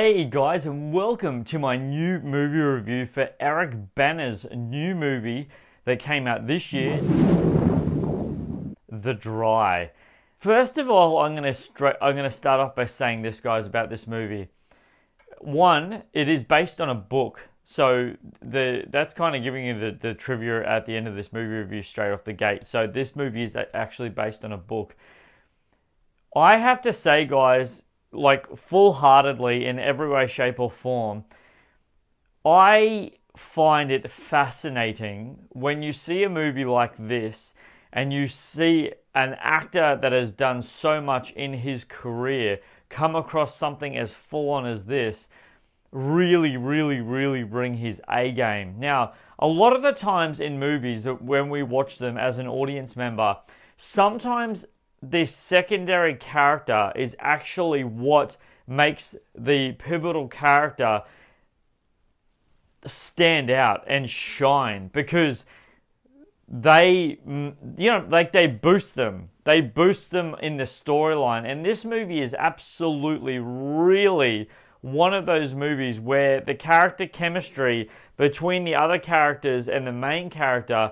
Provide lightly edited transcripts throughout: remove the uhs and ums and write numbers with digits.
Hey guys, and welcome to my new movie review for Eric Bana's new movie that came out this year, The Dry. First of all, I'm gonna start off by saying this, guys, about this movie. One, it is based on a book, so that's kind of giving you the trivia at the end of this movie review straight off the gate. So this movie is actually based on a book. I have to say, guys, like full-heartedly in every way, shape or form, I find it fascinating when you see a movie like this and you see an actor that has done so much in his career come across something as full-on as this, really bring his A game. Now, a lot of the times in movies when we watch them as an audience member, sometimes this secondary character is actually what makes the pivotal character stand out and shine, because they, they boost them. They boost them in the storyline. And this movie is absolutely, really one of those movies where the character chemistry between the other characters and the main character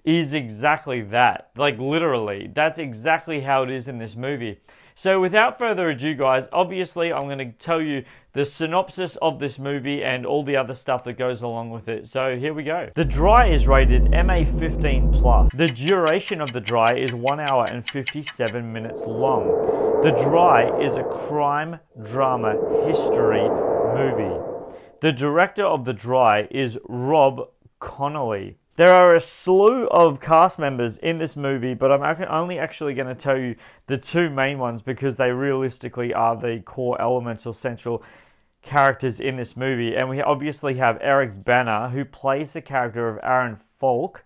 is exactly that. Like, literally, that's exactly how it is in this movie. So without further ado, guys, obviously I'm going to tell you the synopsis of this movie and all the other stuff that goes along with it. So here we go. The Dry is rated MA15+. The duration of The Dry is 1 hour and 57 minutes long. The Dry is a crime drama history movie. The director of The Dry is Rob Connolly. There are a slew of cast members in this movie, but I'm only actually going to tell you the two main ones because they realistically are the core elements or central characters in this movie. And we obviously have Eric Bana, who plays the character of Aaron Falk,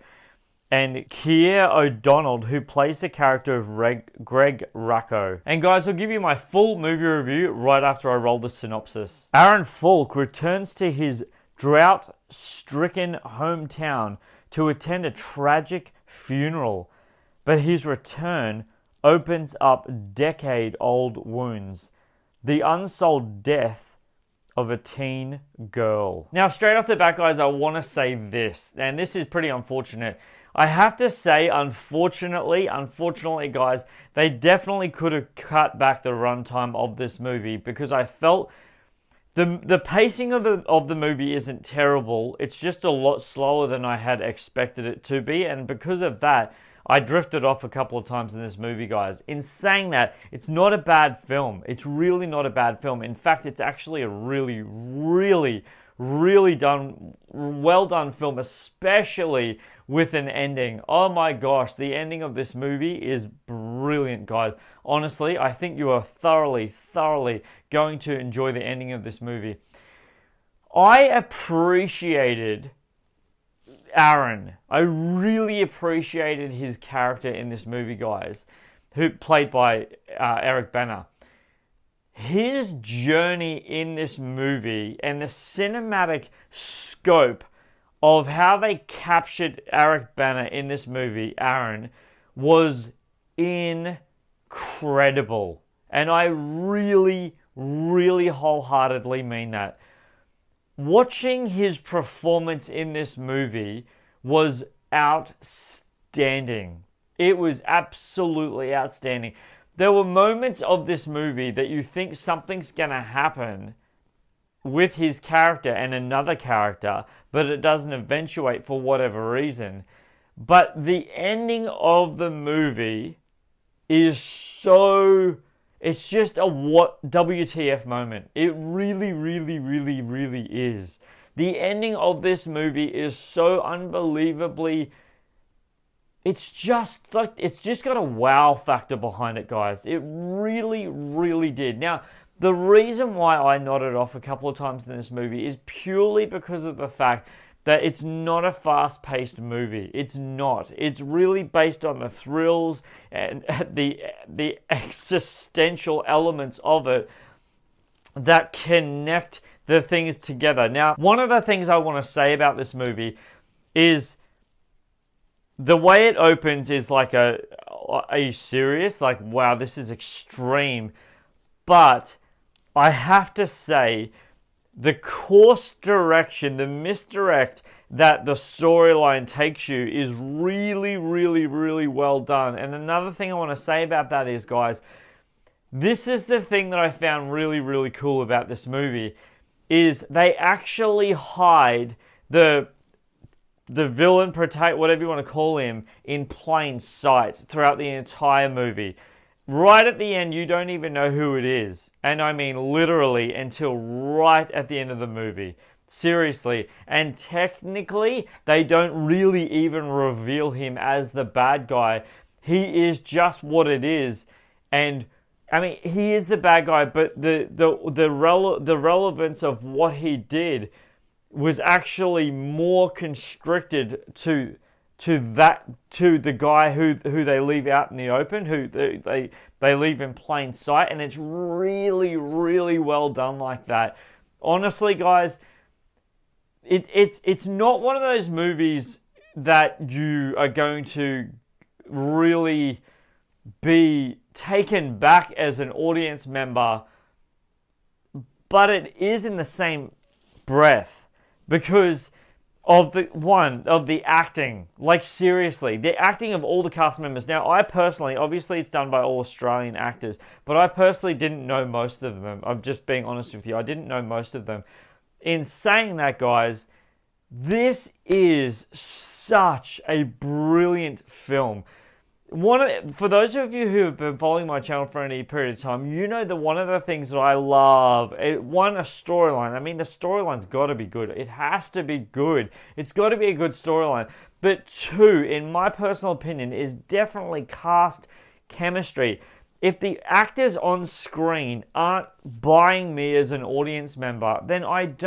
and KeirO'Donnell, who plays the character of Greg Racco. And guys, I'll give you my full movie review right after I roll the synopsis. Aaron Falk returns to his drought-stricken hometown to attend a tragic funeral, but his return opens up decade-old wounds. The unsolved death of a teen girl. Now, straight off the bat, guys, I want to say this, and this is pretty unfortunate. I have to say, unfortunately, guys, they definitely could have cut back the runtime of this movie, because I felt the pacing of the movie isn't terrible. It's just a lot slower than I had expected it to be, and because of that, I drifted off a couple of times in this movie, guys. In saying that, it's not a bad film. It's really not a bad film. In fact, it's actually a really well done film, especially with an ending. Oh my gosh, the ending of this movie is brilliant, guys. Honestly, I think you are thoroughly going to enjoy the ending of this movie. I appreciated Aaron. I really appreciated his character in this movie, guys, who played by Eric Bana. His journey in this movie and the cinematic scope of how they captured Eric Bana in this movie, Aaron, was incredible. And I really wholeheartedly mean that. Watching his performance in this movie was outstanding. It was absolutely outstanding. There were moments of this movie that you think something's going to happen with his character and another character, but it doesn't eventuate for whatever reason. But the ending of the movie is so... It's just a what WTF moment. It really is. The ending of this movie is so unbelievably... It's just got a wow factor behind it, guys. It really did. Now, the reason why I nodded off a couple of times in this movie is purely because of the fact that it's not a fast-paced movie. It's not. It's really based on the thrills and the existential elements of it that connect the things together. Now, one of the things I want to say about this movie is the way it opens is like are you serious? Like, wow, this is extreme. But I have to say the course direction, the misdirect that the storyline takes you is really, really, really well done. And another thing I want to say about that is, guys, this is the thing that I found really, really cool about this movie, is they actually hide the villain, whatever you want to call him, in plain sight throughout the entire movie. Right at the end, you don't even know who it is. And I mean literally until right at the end of the movie. Seriously. And technically, they don't really even reveal him as the bad guy. He is just what it is. And I mean, he is the bad guy, but the relevance of what he did was actually more constricted to the guy who they leave out in the open, who they leave in plain sight, and it's really, really well done like that. Honestly, guys, it's not one of those movies that you are going to really be taken back as an audience member, but it is in the same breath because of the acting. Like, seriously, the acting of all the cast members. Now, I personally, obviously it's done by all Australian actors, but I personally didn't know most of them. I'm just being honest with you. I didn't know most of them. In saying that, guys, this is such a brilliant film. For those of you who have been following my channel for any period of time, you know that one of the things that I love, a storyline. I mean, the storyline's got to be good. It has to be good. It's got to be a good storyline. But two, in my personal opinion, is definitely cast chemistry. If the actors on screen aren't buying me as an audience member, then it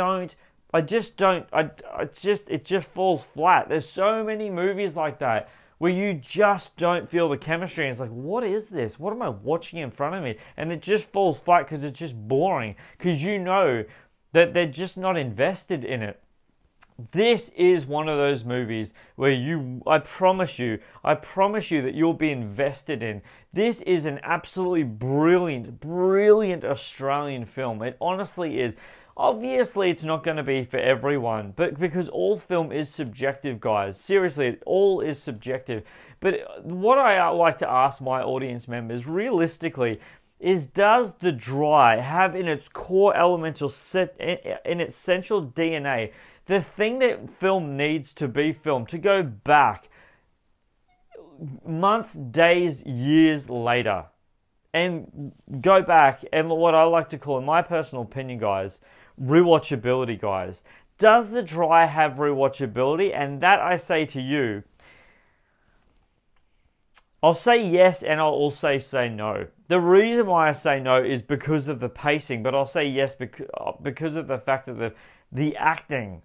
just falls flat. There's so many movies like that where you just don't feel the chemistry. And it's like, what is this? What am I watching in front of me? And it just falls flat because it's just boring. Because you know that they're just not invested in it. This is one of those movies where I promise you that you'll be invested in. This is an absolutely brilliant, brilliant Australian film. It honestly is. Obviously, it's not going to be for everyone, but because all film is subjective, guys. Seriously, it all is subjective. But what I like to ask my audience members, realistically, is does The Dry have in its core elemental in its central DNA, the thing that film needs to be filmed, to go back months, days, years later, and go back, and what I like to call, in my personal opinion, guys, rewatchability, guys. Does The Dry have rewatchability? And that, I say to you, I'll say yes, and I'll also say no. The reason why I say no is because of the pacing, but I'll say yes because of the fact that the acting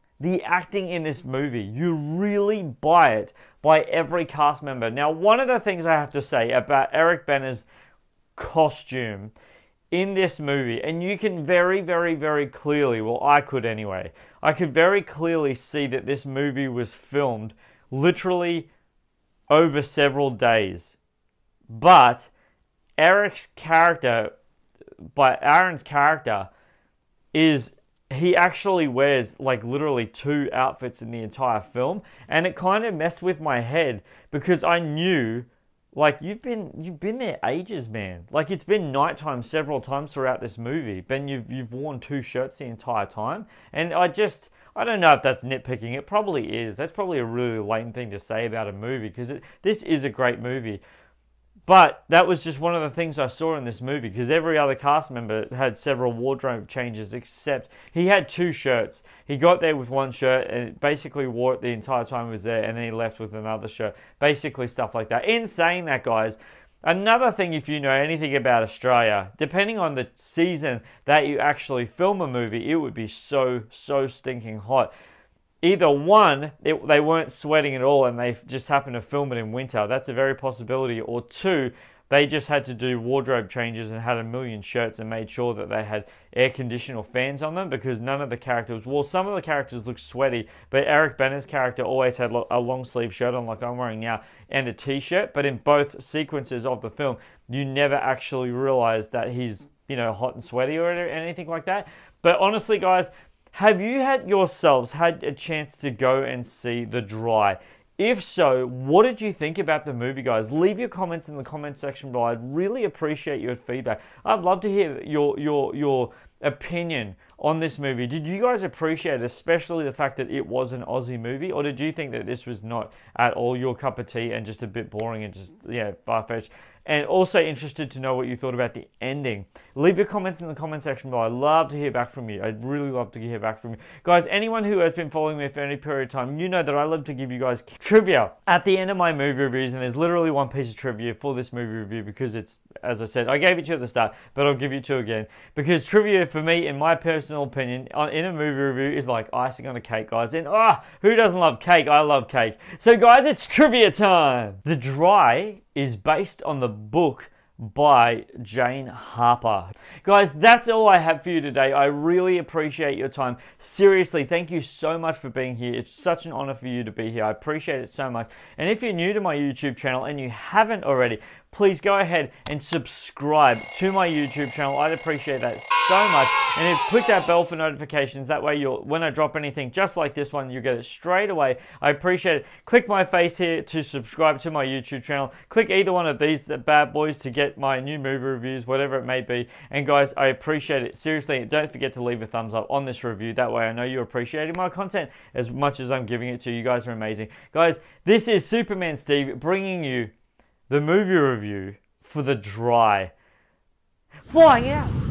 in this movie, you really buy it by every cast member. Now, one of the things I have to say about Eric Bana's costume in this movie, and you can very, very, very clearly, well, I could anyway, I could very clearly see that this movie was filmed literally over several days. But Aaron's character is, he actually wears like literally 2 outfits in the entire film, and it kind of messed with my head because I knew, like, you've been there ages, man. Like, it's been nighttime several times throughout this movie. Ben, you've worn 2 shirts the entire time. And I don't know if that's nitpicking. It probably is. That's probably a really lame thing to say about a movie, because this is a great movie. But that was just one of the things I saw in this movie, because every other cast member had several wardrobe changes, except he had 2 shirts. He got there with 1 shirt and basically wore it the entire time he was there, and then he left with another shirt. Basically stuff like that. In saying that, guys, another thing, if you know anything about Australia, depending on the season that you actually film a movie, it would be so stinking hot. Either one, they weren't sweating at all and they just happened to film it in winter. That's a very possibility. Or 2, they just had to do wardrobe changes and had a million shirts and made sure that they had air conditioner fans on them, because none of the characters, well, some of the characters looked sweaty, but Eric Bana's character always had a long sleeve shirt on, like I'm wearing now, and a t-shirt. But in both sequences of the film, you never actually realize that he's, hot and sweaty or anything like that. But honestly, guys, have you yourselves had a chance to go and see The Dry? If so, what did you think about the movie, guys? Leave your comments in the comment section below. I'd really appreciate your feedback. I'd love to hear your opinion on this movie. Did you guys appreciate especially the fact that it was an Aussie movie, or did you think that this was not at all your cup of tea and just a bit boring and just, yeah, far-fetched? And also interested to know what you thought about the ending. Leave your comments in the comment section below. I'd love to hear back from you. I'd really love to hear back from you. Guys, anyone who has been following me for any period of time, you know that I love to give you guys trivia at the end of my movie reviews, and there's literally one piece of trivia for this movie review because it's, as I said, I gave it to you at the start, but I'll give you two again. Because trivia, for me, in my personal opinion, in a movie review is like icing on a cake, guys. And who doesn't love cake? I love cake. So guys, it's trivia time. The Dry is based on the book by Jane Harper. Guys, that's all I have for you today. I really appreciate your time. Seriously, thank you so much for being here. It's such an honor for you to be here. I appreciate it so much. And if you're new to my YouTube channel and you haven't already, please go ahead and subscribe to my YouTube channel. I'd appreciate that so much. And if click that bell for notifications, that way when I drop anything just like this one, you get it straight away. I appreciate it. Click my face here to subscribe to my YouTube channel. Click either one of these bad boys to get my new movie reviews, whatever it may be. And guys, I appreciate it. Seriously, don't forget to leave a thumbs up on this review. That way I know you're appreciating my content as much as I'm giving it to you. You guys are amazing. Guys, this is Superman Steve bringing you the movie review for The Dry. Flying out!